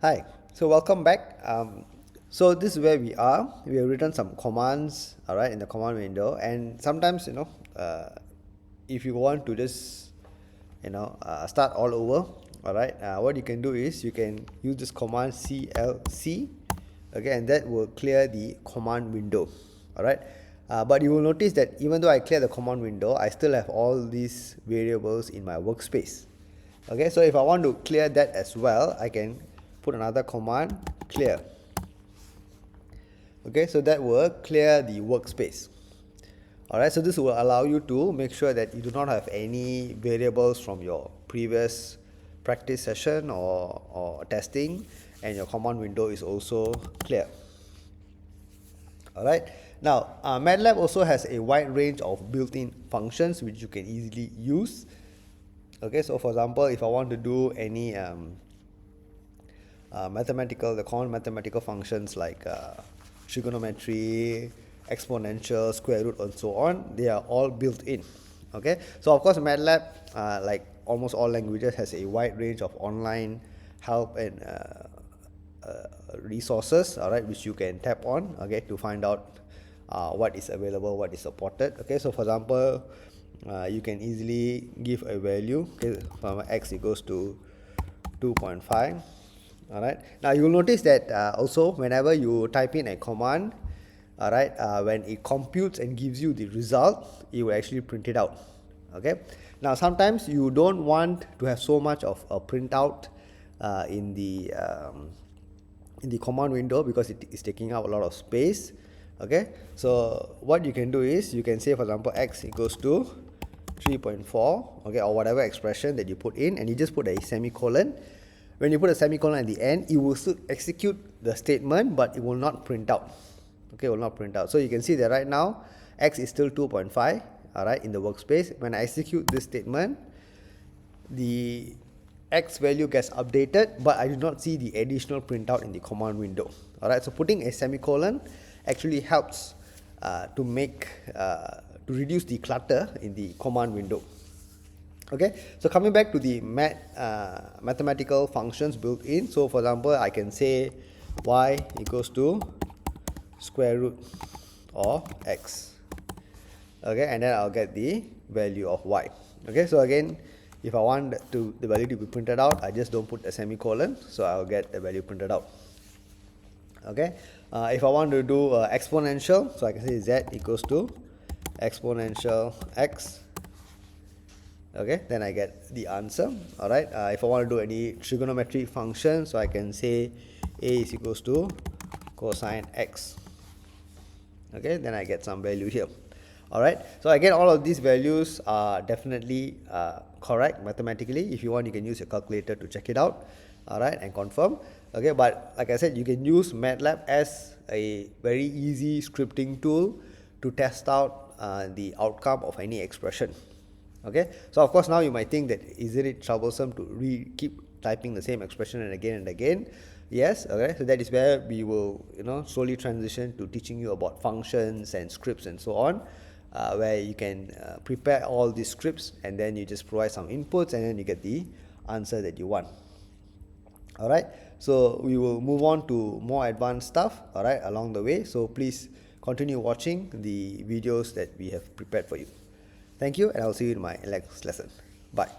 Hi, so welcome back. So this is where we are. We have written some commands, all right, in the command window, and sometimes if you want to just start all over, all right, what you can do is you can use this command clc, okay, and that will clear the command window, all right. But you will notice that even though I clear the command window, I still have all these variables in my workspace. Okay, so if I want to clear that as well, I can put another command clear. Okay, so that will clear the workspace. Alright, so this will allow you to make sure that you do not have any variables from your previous practice session or testing, and your command window is also clear. Alright, now MATLAB also has a wide range of built-in functions which you can easily use. Okay, so for example, if I want to do any the common mathematical functions like trigonometry, exponential, square root, and so on, they are all built in. Okay, so of course MATLAB, like almost all languages, has a wide range of online help and resources, all right, which you can tap on, okay, to find out what is available, what is supported. Okay, so for example, you can easily give a value, okay, from x equals to 2.5. All right, now you will notice that also whenever you type in a command, all right, when it computes and gives you the result, it will actually print it out. Okay, now sometimes you don't want to have so much of a printout in the command window because it is taking up a lot of space. Okay, so what you can do is you can say, for example, x equals to 3.4, okay, or whatever expression that you put in, and you just put a semicolon. When you put a semicolon at the end, it will still execute the statement, but it will not print out. Okay, it will not print out. So you can see that right now x is still 2.5, all right, in the workspace. When I execute this statement, the x value gets updated, but I do not see the additional printout in the command window. All right, so putting a semicolon actually helps to reduce the clutter in the command window. Okay, so coming back to the mathematical functions built in. So for example, I can say y equals to square root of x. Okay, and then I'll get the value of y. Okay, so again, if I want the value to be printed out, I just don't put a semicolon, so I'll get the value printed out. Okay, if I want to do exponential, so I can say z equals to exponential x. Okay, then I get the answer. All right, if I want to do any trigonometry function, so I can say a is equals to cosine x. Okay, then I get some value here. All right, so again, all of these values are definitely correct mathematically. If you want, you can use your calculator to check it out, all right, and confirm. Okay, but like I said, you can use MATLAB as a very easy scripting tool to test out the outcome of any expression. Okay, so of course now you might think that isn't it troublesome to keep typing the same expression and again. Yes, okay, so that is where we will slowly transition to teaching you about functions and scripts and so on, where you can prepare all these scripts and then you just provide some inputs and then you get the answer that you want. All right, so we will move on to more advanced stuff, all right, along the way. So please continue watching the videos that we have prepared for you. Thank you, and I'll see you in my next lesson. Bye.